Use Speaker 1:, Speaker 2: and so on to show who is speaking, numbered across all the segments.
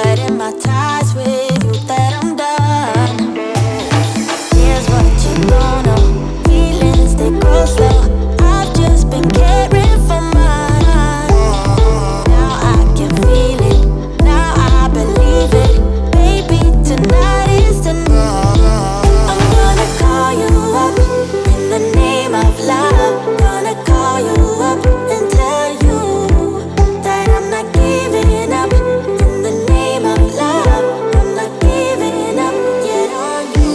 Speaker 1: cutting my ties with you, that I'm done. Here's what you don't know, feelings they grow slow. I've just been caring for mine. Now I can feel it, now I believe it. Baby, tonight is the night. I'm gonna call you up in the name of love. Gonna call you up and tell you that I'm not giving up. In the name of love, I'm not giving up yet on you.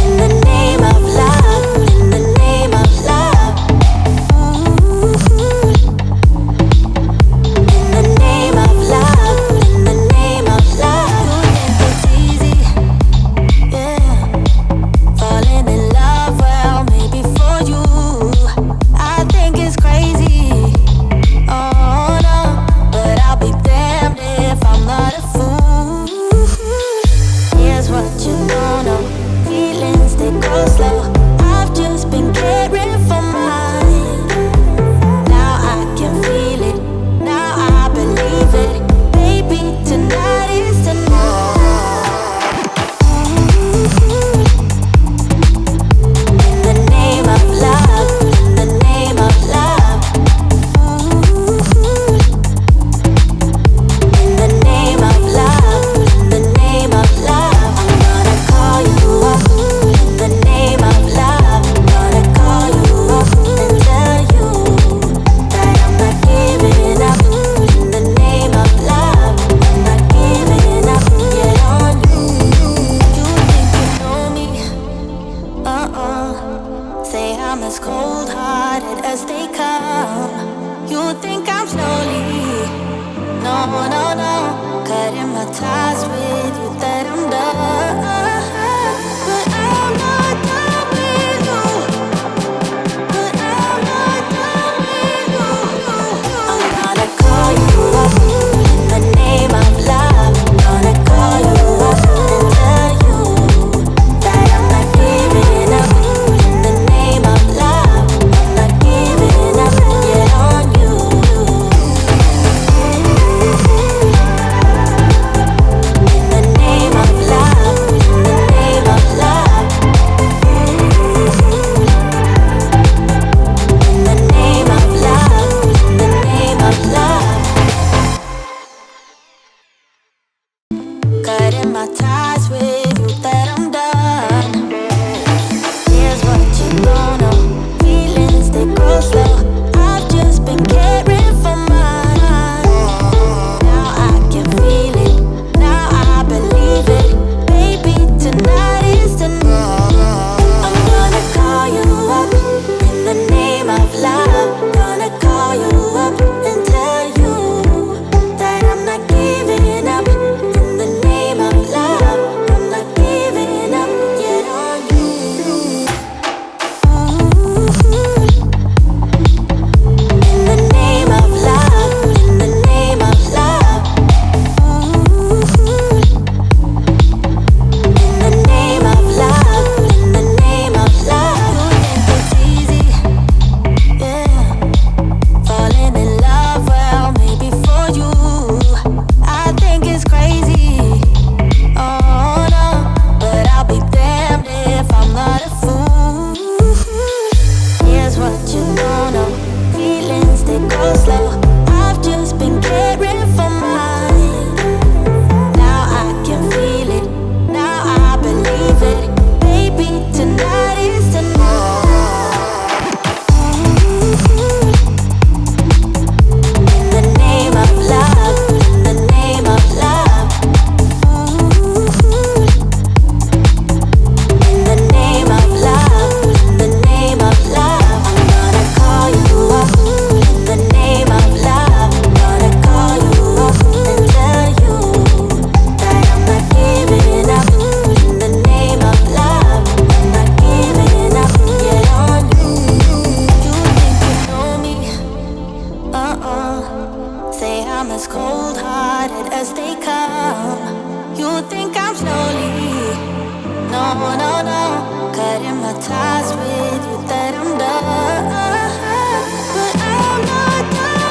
Speaker 1: In the name of love, in the name of love. In the name of love, in the name of love. You think it's easy, yeah, falling in love, well, maybe for you. I think it's crazy, oh no, but I'll be damned if I'm not a fool. Here's what you don't know, feelings they go slow. I've just been caring for mine. Now I can feel it, now I believe it. Baby, tonight is the night. In the name of love, in the name of love. In the name of love, in the name of love. I'm gonna call you up in the name of love. Gonna call you up and tell you that I'm not giving up. In the name of love, I'm not giving up yet on you. You think you know me? Say I'm as cold-hearted as they come. You think I'm slowly, no, no, no, cutting my ties with you, that I'm done. But I'm not done with you. But I'm not done with you. I'm gonna call you up in the name of love. Gonna call you up and tell you that I'm not giving up. In the name of love, I'm not giving up yet on you. In the name of love, in the name of love. In the name of love, in the name of love. Cutting my ties with you, that I'm done. Here's what you don't know, feelings they grow slow. I've just been caring for mine. Now I can feel it, now I believe it. Baby, tonight is the night. I'm gonna call you up in the name of love. Gonna call you up and tell you that I'm not giving up. In the name of love, I'm not giving up yet on you. In the name of love, in the name of love. In the name of love, in the name of love. You think it's easy, yeah, falling in love, well, maybe for you. I think it's crazy, oh no, but I'll be damned if I'm not a fool. Here's what you don't know, feelings they go slow. I've just been caring for mine. Now I can feel it, now I believe it. Baby, tonight is the night. In the name of love, in the name of love. In the name of love, in the name of love. I'm gonna call you up in the name of love. Gonna call you up and tell you that I'm not giving up. In the name of love, I'm not giving up yet on you. You think you know me? Say I'm as cold-hearted as they come. You think I'm slowly, no, no, no, cutting my ties with you, that I'm done. But I'm not done.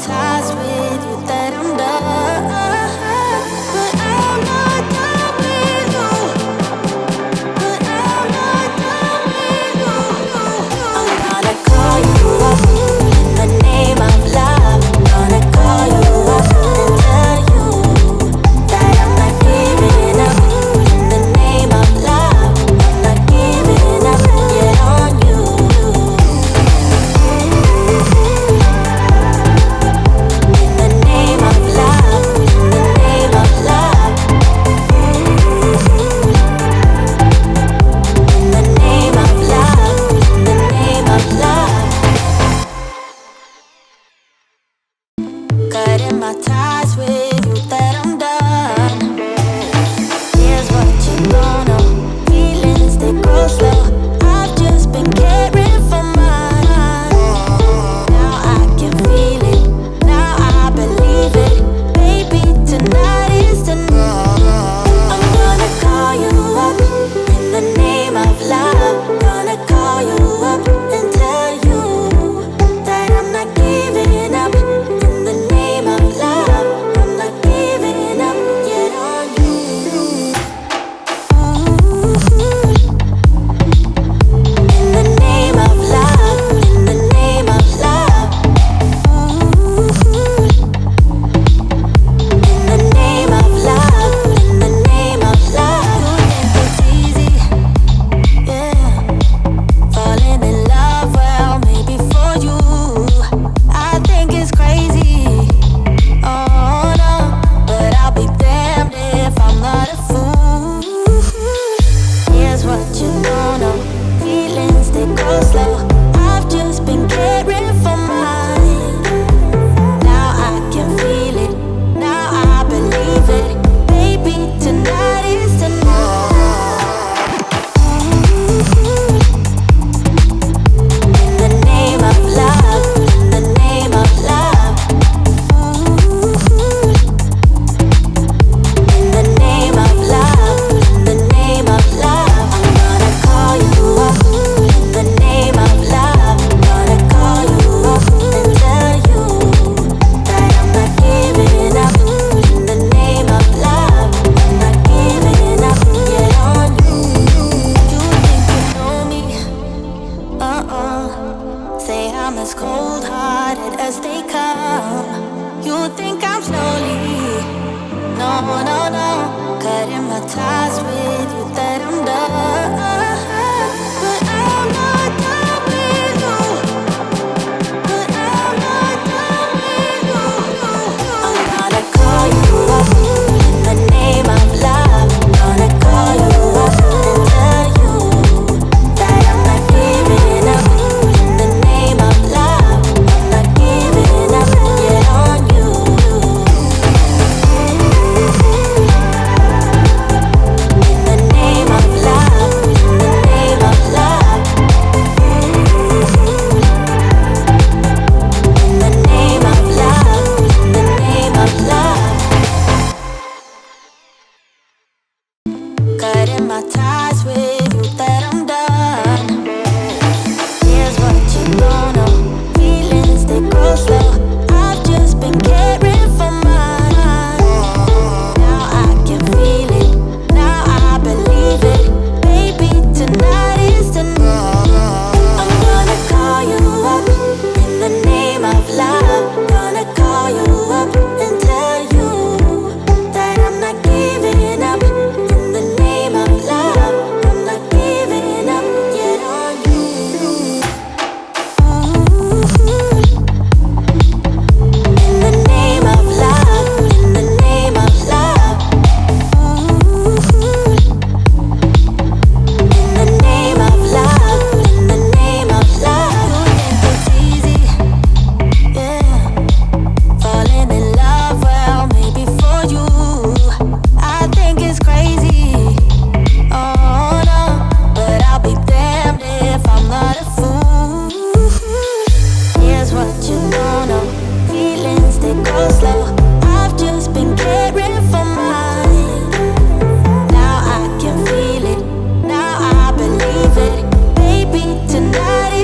Speaker 1: ties with you that I'm done. But I'm not done with you. But I'm not done with you. I'm gonna call you up in the name of love. Gonna call you up and tell you that I'm not giving up in the name of love. I'm not giving up yet on you. In the name of love, in the name of love. In the name of love, in the name of love. Cutting my ties with you that I'm done. Here's what you don't know. Feelings they grow slow. I've just been caring for mine. Now I can feel it. Now I believe it. Baby, tonight is the night. I'm gonna call you up in the name of love. Gonna call you up and tell you that I'm not giving up in the name of love. I'm not giving up yet on you. In the name of love, in the name of love. In the name of love, in the name of love. You think it's easy, yeah, falling in love, well, maybe for you. I think it's crazy, oh no, but I'll be damned if I'm not a fool. Here's what you don't know. Feelings they go slow. I've just been caring for mine. Now I can feel it. Now I believe it. Baby, tonight is the night. In the name of love, in the name of love. In the name of love, in the name of love. I'm gonna call you up in the name of love. Gonna call you up and tell you that I'm not giving up in the name of love. I'm not giving up yet on you. You think you know me? Say I'm as cold-hearted as they come. You think I'm slowly? No, no, no. Cutting my ties with you that I'm done.